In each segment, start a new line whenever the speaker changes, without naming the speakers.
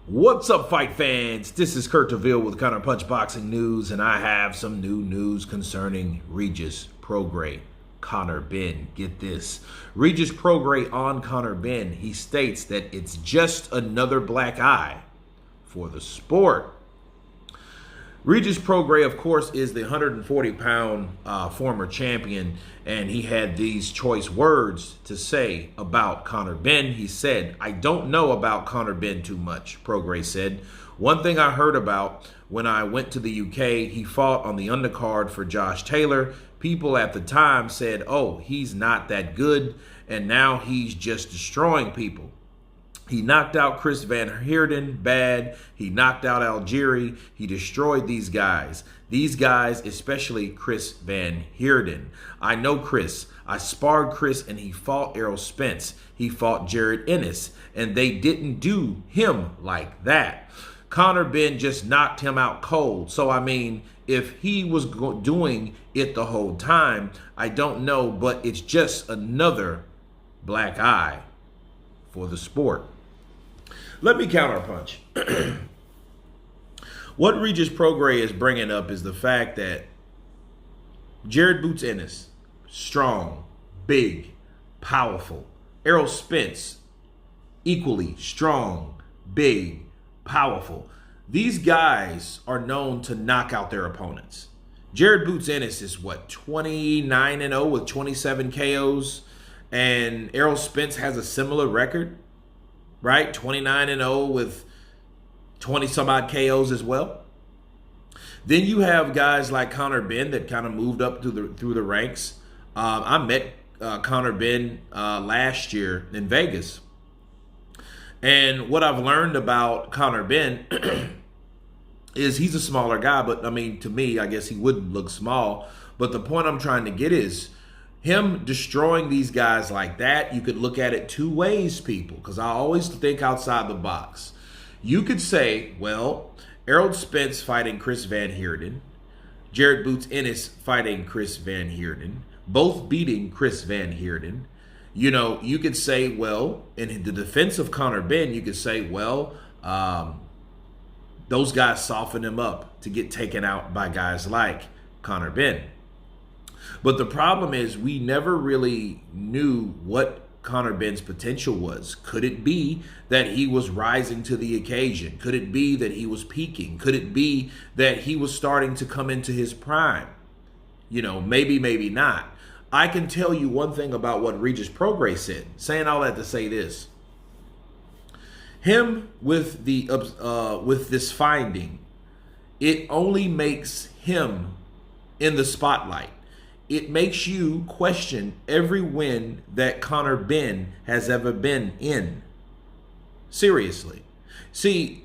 What's up, fight fans? This is Kurt DeVille with Counterpunch Boxing News, and I have some new news concerning Regis Prograis, Conor Benn. Get this. Regis Prograis on Conor Benn, he states that it's just another black eye for the sport. Regis Prograis, of course, is the 140-pound former champion, and he had these choice words to say about Conor Benn. He said, "I don't know about Conor Benn too much," Prograis said. "One thing I heard about when I went to the UK, he fought on the undercard for Josh Taylor. People at the time said, oh, he's not that good, and now he's just destroying people. He knocked out Chris Van Heerden bad. He knocked out Algieri. He destroyed these guys. These guys, especially Chris Van Heerden. I know Chris. I sparred Chris and he fought Errol Spence. He fought Jared Ennis. And they didn't do him like that. Conor Benn just knocked him out cold. So, I mean, if he was doing it the whole time, I don't know. But it's just another black eye for the sport." Let me counterpunch. What Regis Prograis is bringing up is the fact that Jared Boots Ennis, strong, big, powerful. Errol Spence, equally strong, big, powerful. These guys are known to knock out their opponents. Jared Boots Ennis is what, 29-0 with 27 KOs, and Errol Spence has a similar record. Right, 29-0 with 20-some-odd KOs as well. Then you have guys like Conor Benn that kind of moved up through the ranks. I met Conor Benn last year in Vegas. And what I've learned about Conor Benn is he's a smaller guy. But, I mean, to me, I guess he wouldn't look small. But the point I'm trying to get is, him destroying these guys like that, you could look at it two ways, people, because I always think outside the box. You could say, well, Errol Spence fighting Chris Van Heerden, Jared Boots Ennis fighting Chris Van Heerden, both beating Chris Van Heerden. You know, you could say, well, in the defense of Conor Benn, you could say, well, those guys softened him up to get taken out by guys like Conor Benn. But the problem is we never really knew what Conor Benn's potential was. Could it be that he was rising to the occasion? Could it be that he was peaking? Could it be that he was starting to come into his prime? You know, maybe, maybe not. I can tell you one thing about what Regis Prograis said, saying all that to say this. Him with this finding, it only makes him in the spotlight. It makes you question every win that Conor Benn has ever been in. Seriously. See,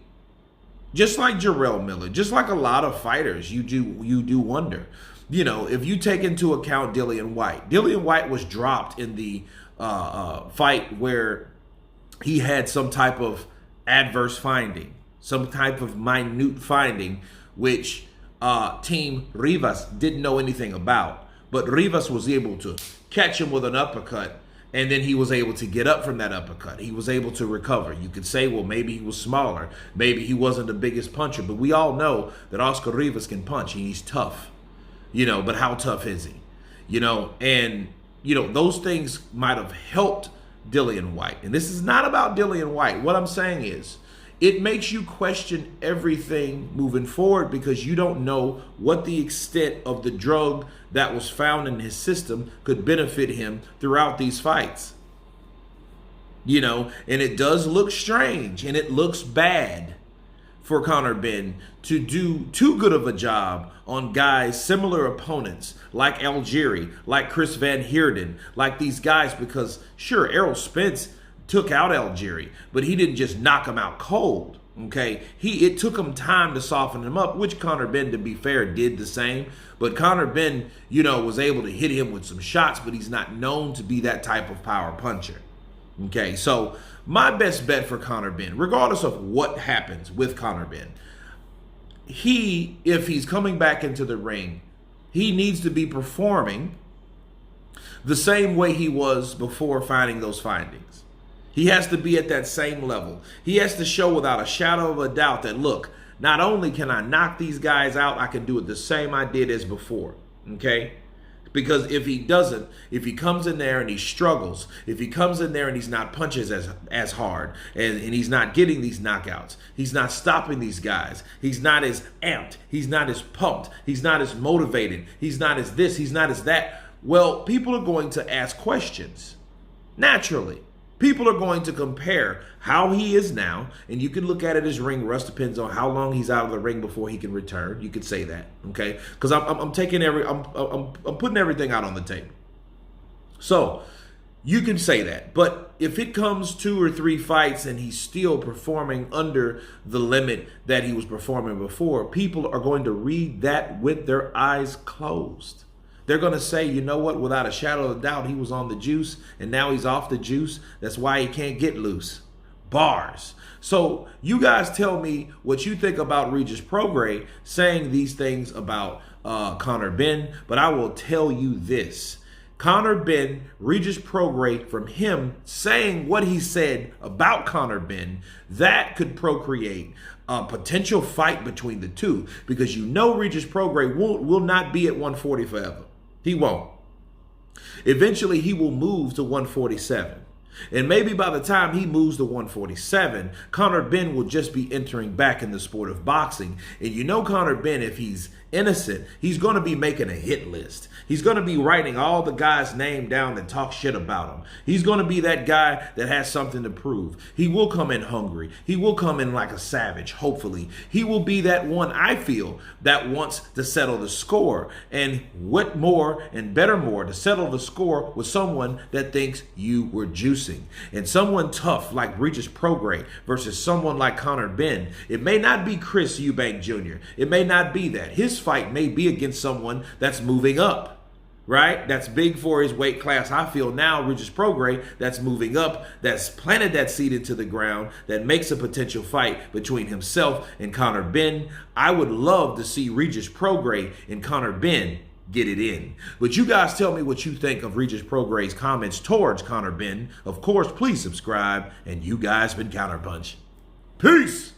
just like Jarrell Miller, just like a lot of fighters, you do wonder. You know, if you take into account Dillian Whyte was dropped in the fight where he had some type of adverse finding, some type of minute finding, which Team Rivas didn't know anything about. But Rivas was able to catch him with an uppercut, and then he was able to get up from that uppercut. He was able to recover. You could say, well, maybe he was smaller. Maybe he wasn't the biggest puncher. But we all know that Oscar Rivas can punch, and he's tough. You know, but how tough is he? You know, and, you know, those things might have helped Dillian Whyte. And this is not about Dillian Whyte. What I'm saying is, it makes you question everything moving forward because you don't know what the extent of the drug that was found in his system could benefit him throughout these fights. You know, and it does look strange and it looks bad for Conor Benn to do too good of a job on guys, similar opponents like Algieri, like Chris Van Heerden, like these guys, because sure, Errol Spence took out Algieri, but he didn't just knock him out cold, okay? It took him time to soften him up, which Conor Benn, to be fair, did the same. But Conor Benn, you know, was able to hit him with some shots, but he's not known to be that type of power puncher, okay? So my best bet for Conor Benn, regardless of what happens with Conor Benn, if he's coming back into the ring, he needs to be performing the same way he was before finding those findings. He has to be at that same level. He has to show without a shadow of a doubt that, look, not only can I knock these guys out, I can do it the same I did as before. Okay? Because if he doesn't, if he comes in there and he struggles, if he comes in there and he's not punches as hard, and he's not getting these knockouts, he's not stopping these guys, he's not as amped, he's not as pumped, he's not as motivated, he's not as this, he's not as that, well, people are going to ask questions. Naturally. People are going to compare how he is now, and you can look at it as ring rust. Depends on how long he's out of the ring before he can return. You could say that, okay? Because I'm putting everything out on the table. So you can say that, but if it comes 2 or 3 fights and he's still performing under the limit that he was performing before, people are going to read that with their eyes closed. They're going to say, you know what, without a shadow of a doubt, he was on the juice and now he's off the juice. That's why he can't get loose. Bars. So you guys tell me what you think about Regis Prograis saying these things about Conor Benn, but I will tell you this. Conor Benn, Regis Prograis, from him saying what he said about Conor Benn, that could procreate a potential fight between the two, because you know Regis Prograis will not be at 140 forever. He won't. Eventually, he will move to 147. And maybe by the time he moves to 147, Conor Benn will just be entering back in the sport of boxing. And you know Conor Benn, if he's innocent, he's going to be making a hit list. He's going to be writing all the guys' name down that talk shit about him. He's going to be that guy that has something to prove. He will come in hungry. He will come in like a savage, hopefully. He will be that one, I feel, that wants to settle the score. And what more and better more to settle the score with someone that thinks you were juicing. And someone tough like Regis Prograis versus someone like Conor Benn. It may not be Chris Eubank Jr. It may not be that. His fight may be against someone that's moving up. Right? That's big for his weight class. I feel now Regis Prograis that's moving up, that's planted that seed into the ground, that makes a potential fight between himself and Conor Benn. I would love to see Regis Prograis and Conor Benn get it in. But you guys tell me what you think of Regis Prograis' comments towards Conor Benn. Of course, please subscribe, and you guys been Counterpunch. Peace!